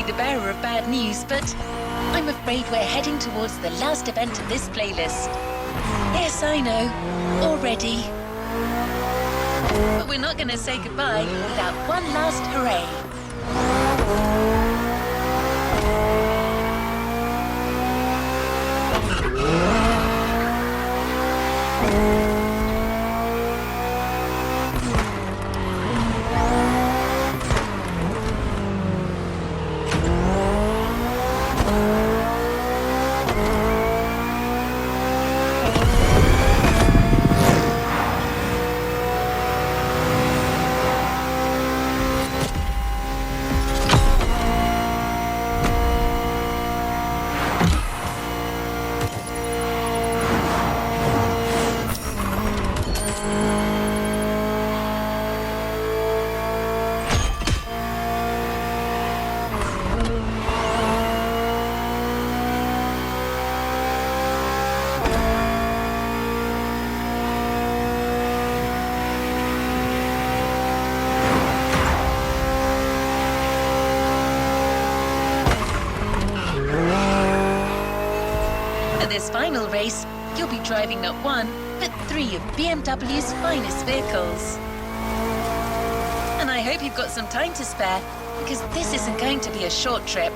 the bearer of bad news, but I'm afraid we're heading towards the last event of this playlist. Yes, I know, already. But we're not going to say goodbye without one last hooray. At this final race, you'll be driving not one, but 3 of BMW's finest vehicles. And I hope you've got some time to spare, because this isn't going to be a short trip.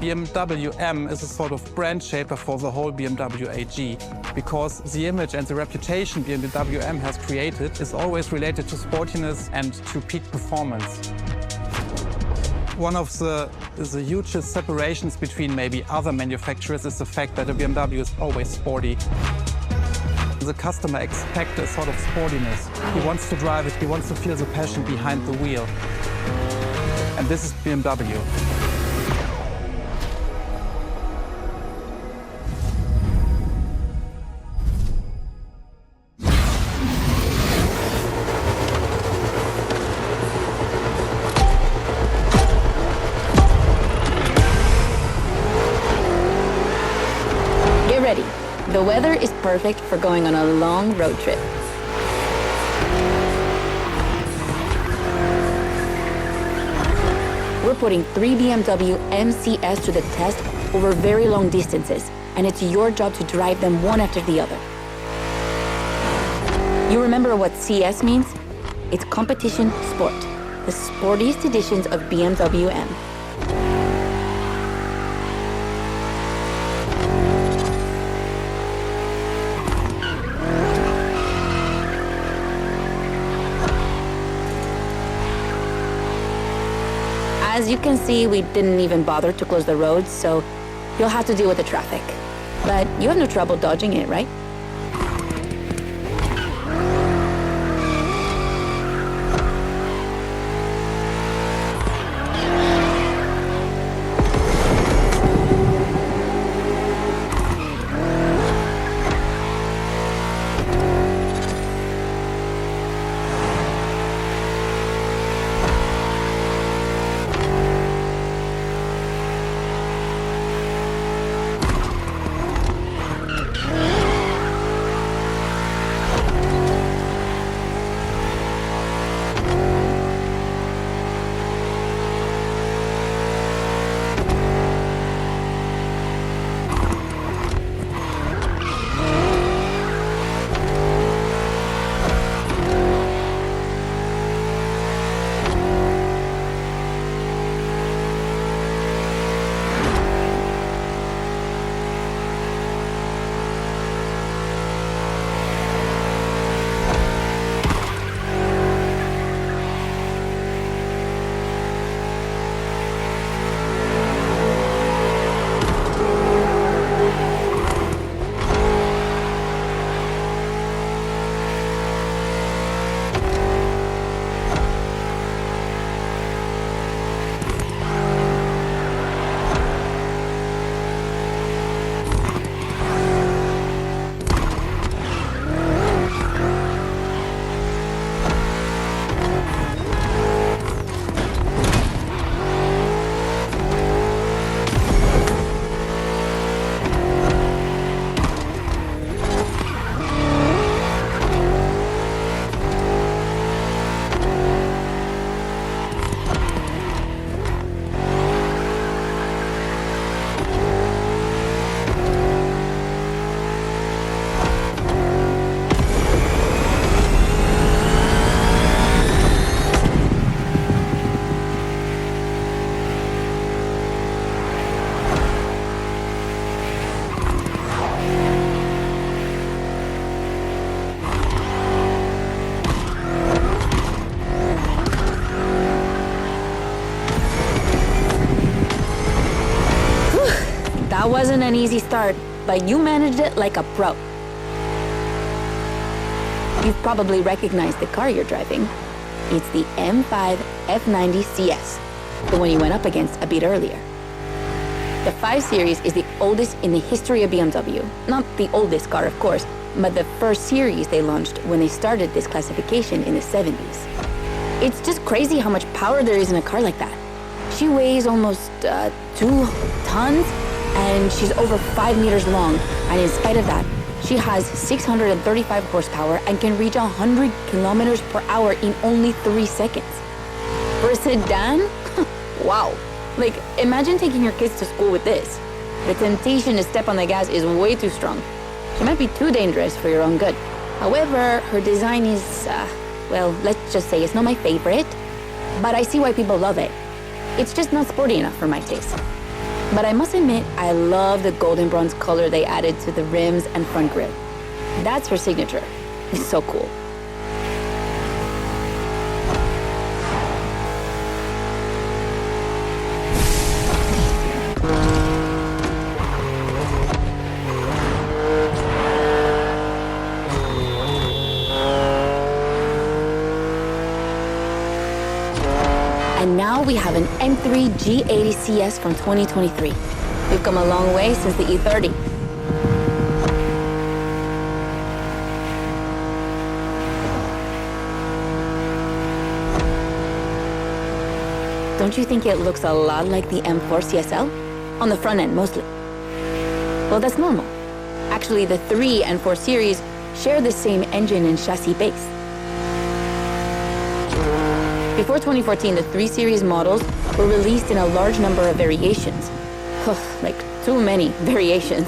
BMW M is a sort of brand shaper for the whole BMW AG, because the image and the reputation BMW M has created is always related to sportiness and to peak performance. One of the hugest separations between maybe other manufacturers is the fact that a BMW is always sporty. The customer expects a sort of sportiness. He wants to drive it, he wants to feel the passion behind the wheel. And this is BMW. Ready. The weather is perfect for going on a long road trip. We're putting 3 BMW MCS to the test over very long distances, and it's your job to drive them one after the other. You remember what CS means? It's competition sport, the sportiest editions of BMW M. As you can see, we didn't even bother to close the roads, so you'll have to deal with the traffic. But you have no trouble dodging it, right? an easy start, but you managed it like a pro. You've probably recognized the car you're driving. It's the M5 F90 CS, the one you went up against a bit earlier. The 5 Series is the oldest in the history of BMW. Not the oldest car, of course, but the first series they launched when they started this classification in the 70s. It's just crazy how much power there is in a car like that. She weighs almost 2 tons, and she's over 5 meters long, and in spite of that, she has 635 horsepower and can reach 100 kilometers per hour in only 3 seconds. For a sedan? Wow. Like, imagine taking your kids to school with this. The temptation to step on the gas is way too strong. She might be too dangerous for your own good. However, her design is, well, let's just say it's not my favorite, but I see why people love it. It's just not sporty enough for my taste. But I must admit, I love the golden bronze color they added to the rims and front grille. That's her signature. It's so cool. And now we have an M3 G80 CS from 2023. We've come a long way since the E30. Don't you think it looks a lot like the M4 CSL? On the front end, mostly. Well, that's normal. Actually, the 3 and 4 series share the same engine and chassis base. Before 2014, the 3 Series models were released in a large number of variations. Like, too many variations.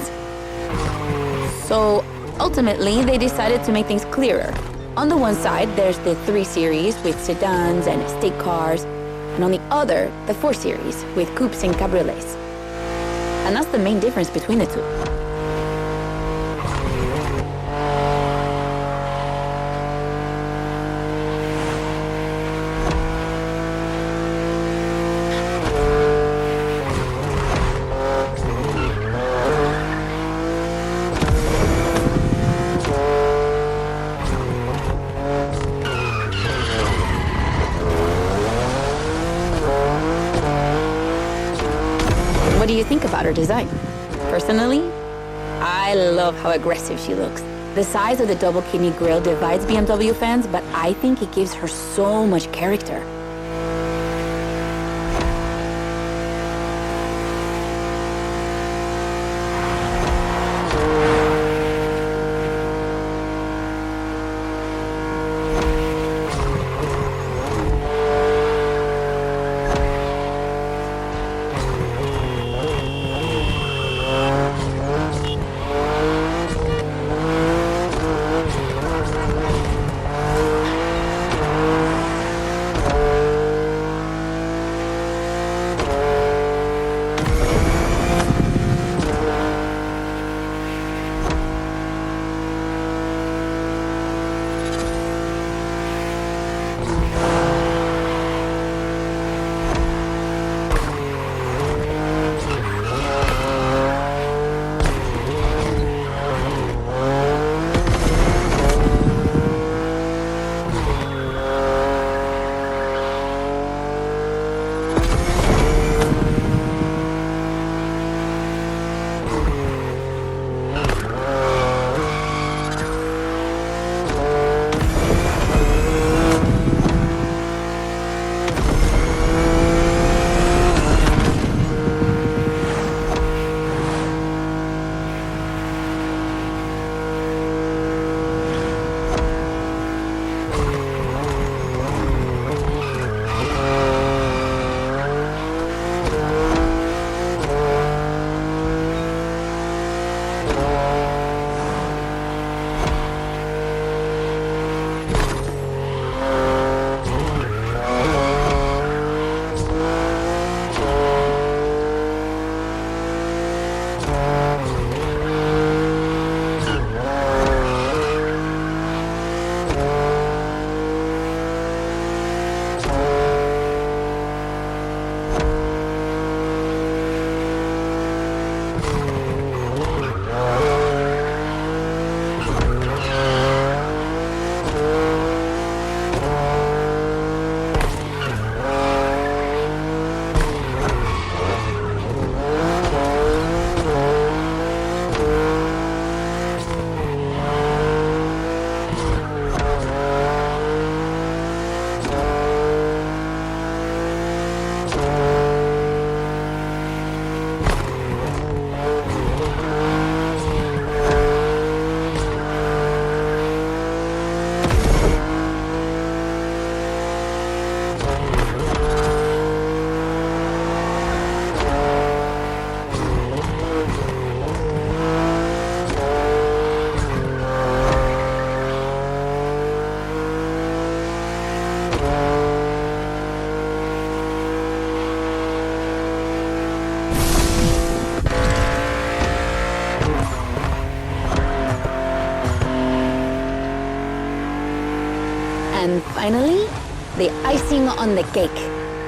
So, ultimately, they decided to make things clearer. On the one side, there's the 3 Series with sedans and estate cars, and on the other, the 4 Series with coupes and cabriolets. And that's the main difference between the two. What do you think about her design? Personally, I love how aggressive she looks. The size of the double kidney grille divides BMW fans, but I think it gives her so much character. And finally, the icing on the cake,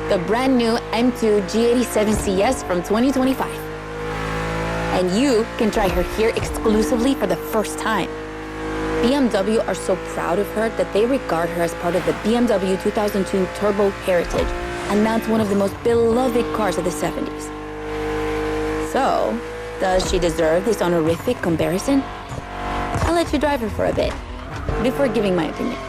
the brand new M2 G87 CS from 2025. And you can try her here exclusively for the first time. BMW are so proud of her that they regard her as part of the BMW 2002 Turbo Heritage, and that's one of the most beloved cars of the 70s. So, does she deserve this honorific comparison? I'll let you drive her for a bit, before giving my opinion.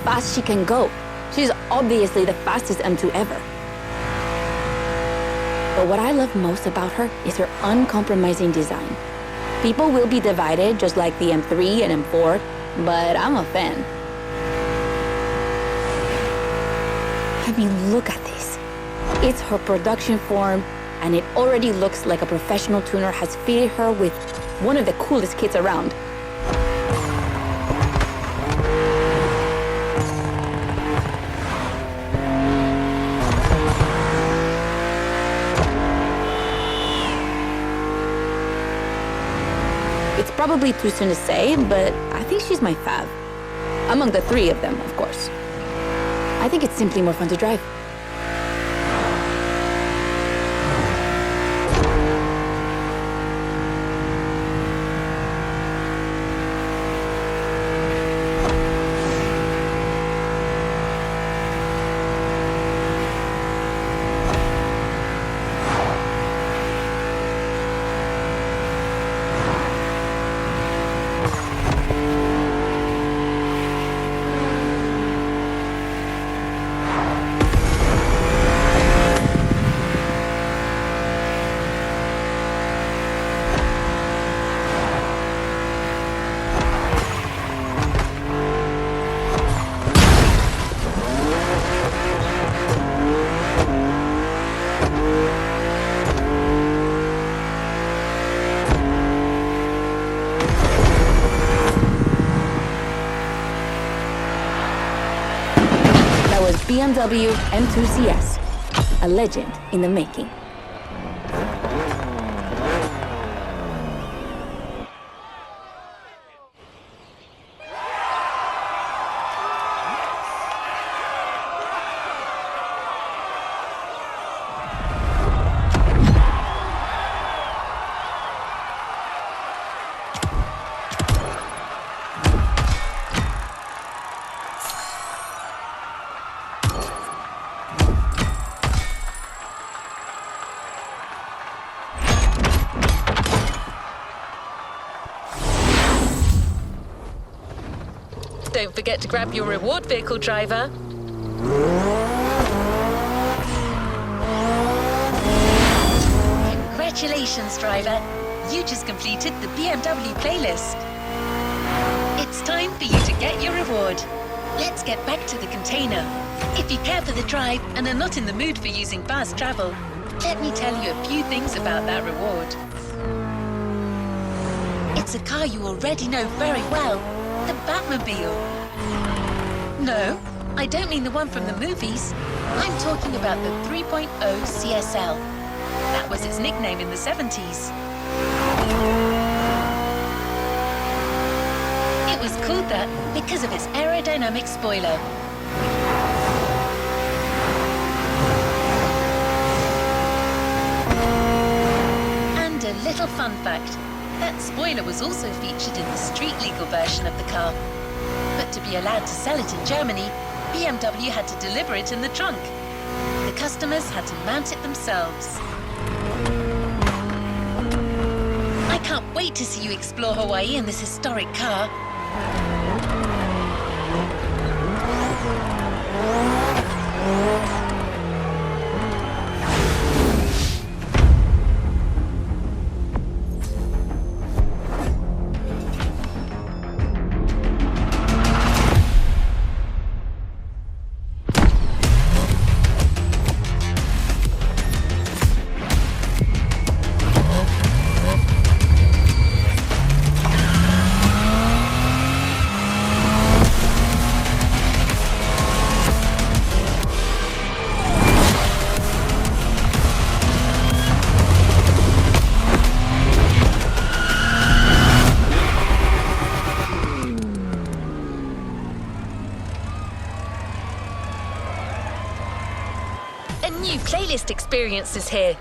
Fast she can go. She's obviously the fastest M2 ever. But what I love most about her is her uncompromising design. People will be divided just like the M3 and M4, but I'm a fan. I mean, look at this. It's her production form, and it already looks like a professional tuner has fitted her with one of the coolest kits around. It's probably too soon to say, but I think she's my fav. Among the three of them, of course. I think it's simply more fun to drive. BMW M2 CS, a legend in the making. Don't forget to grab your reward vehicle, driver. Congratulations, driver. You just completed the BMW playlist. It's time for you to get your reward. Let's get back to the container. If you care for the drive and are not in the mood for using fast travel, let me tell you a few things about that reward. It's a car you already know very well. The Batmobile. No, I don't mean the one from the movies. I'm talking about the 3.0 CSL. That was its nickname in the 70s. It was called that because of its aerodynamic spoiler. And a little fun fact. That spoiler was also featured in the street-legal version of the car. But to be allowed to sell it in Germany, BMW had to deliver it in the trunk. The customers had to mount it themselves. I can't wait to see you explore Hawaii in this historic car. A new playlist experience is here.